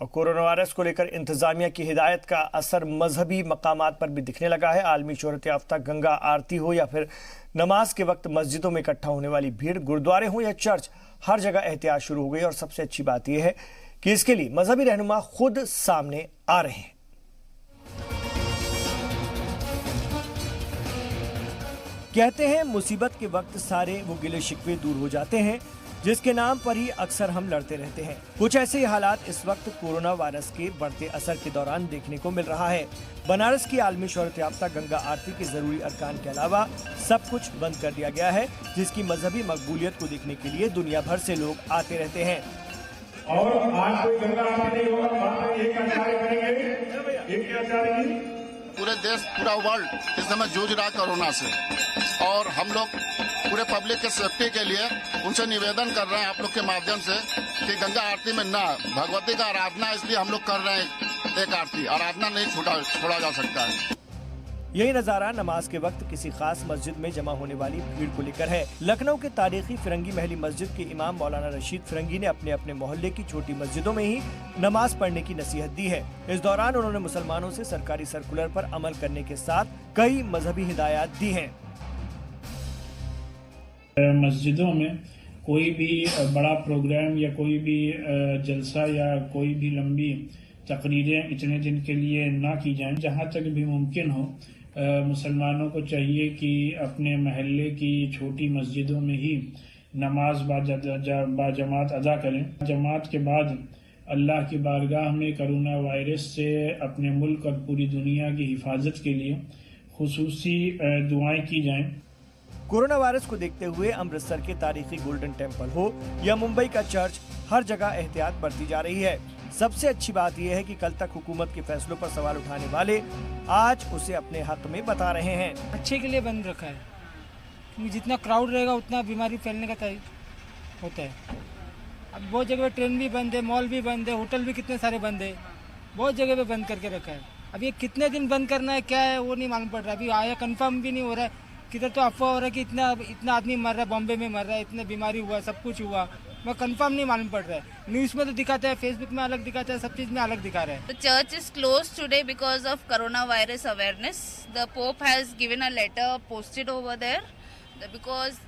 और corona virus को लेकर इंतजामिया की हिदायत का असर मजहबी मकामात पर भी दिखने लगा है। आलमी शोहरत याफ्ता गंगा आरती हो या फिर नमाज के वक्त मस्जिदों में इकट्ठा होने वाली भीड़, गुरुद्वारे हो या चर्च, हर जगह एहतियात शुरू हो गई। और सबसे अच्छी बात यह है कि इसके लिए मजहबी रहनुमा खुद सामने आ रहे हैं। कहते हैं मुसीबत के वक्त सारे वो गिले शिकवे दूर हो जाते हैं जिसके नाम पर ही अक्सर हम लड़ते रहते हैं। कुछ ऐसे ही हालात इस वक्त कोरोना वायरस के बढ़ते असर के दौरान देखने को मिल रहा है। बनारस की आलमी शोहरत याफ्ता गंगा आरती के जरूरी अरकान के अलावा सब कुछ बंद कर दिया गया है, जिसकी मजहबी मकबूलियत को देखने के लिए दुनिया भर से लोग आते रहते हैं। और आज कोई गंगा आरती नहीं होगा, एक आचार्य करेंगे, एक आचार्य। पूरे देश, पूरा वर्ल्ड इस समय जूझ रहा है कोरोना से, और हम लोग पूरे पब्लिक के सेफ्टी के लिए उनसे निवेदन कर रहे हैं आप लोग के माध्यम से कि गंगा आरती में ना, भगवती का आराधना इसलिए हम लोग कर रहे हैं एक आरती, आराधना नहीं छोड़ा जा सकता है। यही नजारा नमाज के वक्त किसी खास मस्जिद में जमा होने वाली भीड़ को लेकर है। लखनऊ के तारीखी फिरंगी महली मस्जिद के इमाम मौलाना रशीद फिरंगी ने अपने अपने मोहल्ले की छोटी मस्जिदों में ही नमाज पढ़ने की नसीहत दी है। इस दौरान उन्होंने मुसलमानों से सरकारी सर्कुलर पर अमल करने के साथ कई मजहबी हिदायत दी हैं। मस्जिदों में कोई भी बड़ा प्रोग्राम या कोई भी जलसा या कोई भी लंबी तकरीरें इतने दिन के लिए ना की जाएं। जहां तक भी मुमकिन हो मुसलमानों को चाहिए कि अपने महल्ले की छोटी मस्जिदों में ही नमाज बाजमात अदा करें। जमात के बाद अल्लाह की बारगाह में कोरोना वायरस से अपने मुल्क और पूरी दुनिया की हिफाजत के लिए खुसूसी दुआएं की जाएं। कोरोना वायरस को देखते हुए अमृतसर के तारीखी गोल्डन टेम्पल हो या मुंबई का चर्च, हर जगह एहतियात बरती जा रही है। सबसे अच्छी बात यह है कि कल तक हुकूमत के फैसलों पर सवाल उठाने वाले आज उसे अपने हक में बता रहे हैं। अच्छे के लिए बंद रखा है, क्योंकि जितना क्राउड रहेगा उतना बीमारी फैलने का होता है। अब बहुत जगह पे ट्रेन भी बंद है, मॉल भी बंद है, होटल भी कितने सारे बंद है, बहुत जगह पे बंद करके रखा है। अब ये कितने दिन बंद करना है क्या है वो नहीं मालूम पड़ रहा। अभी आया कंफर्म भी नहीं हो रहा है। किधर तो अफवाह हो रहा है कि इतना आदमी मर रहा है, बॉम्बे में मर रहा है, इतने बीमारी हुआ, सब कुछ हुआ, मैं कंफर्म नहीं मालूम पड़ रहा है। न्यूज़ में तो दिखाता है, फेसबुक में अलग दिखाता है, सब चीज में अलग दिखा रहा है। The church is closed today because of coronavirus awareness. The Pope has given a letter posted over there because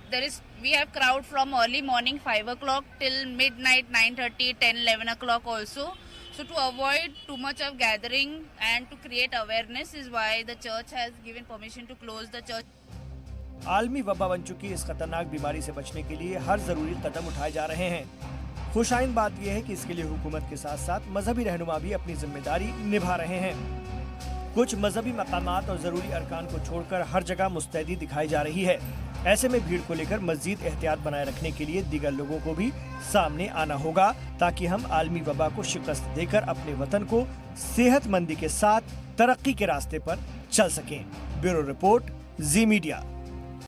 we have crowd from early morning 5 o'clock till midnight 9:30, 10, 11 o'clock also. So to avoid too much of gathering and to create awareness is why the church has given permission to close the church. आलमी वबा बन चुकी इस खतरनाक बीमारी से बचने के लिए हर जरूरी कदम उठाए जा रहे हैं। खुशाइन बात यह है कि इसके लिए हुकूमत के साथ साथ मजहबी रहनुमा भी अपनी जिम्मेदारी निभा रहे हैं। कुछ मजहबी मकामात और जरूरी अरकान को छोड़कर हर जगह मुस्तैदी दिखाई जा रही है। ऐसे में भीड़ को लेकर मजीद एहतियात बनाए रखने के लिए दीगर लोगों को भी सामने आना होगा, ताकि हम आलमी वबा को शिकस्त देकर अपने वतन को सेहतमंदी के साथ तरक्की के रास्ते पर चल सकें। ब्यूरो रिपोर्ट, जी मीडिया।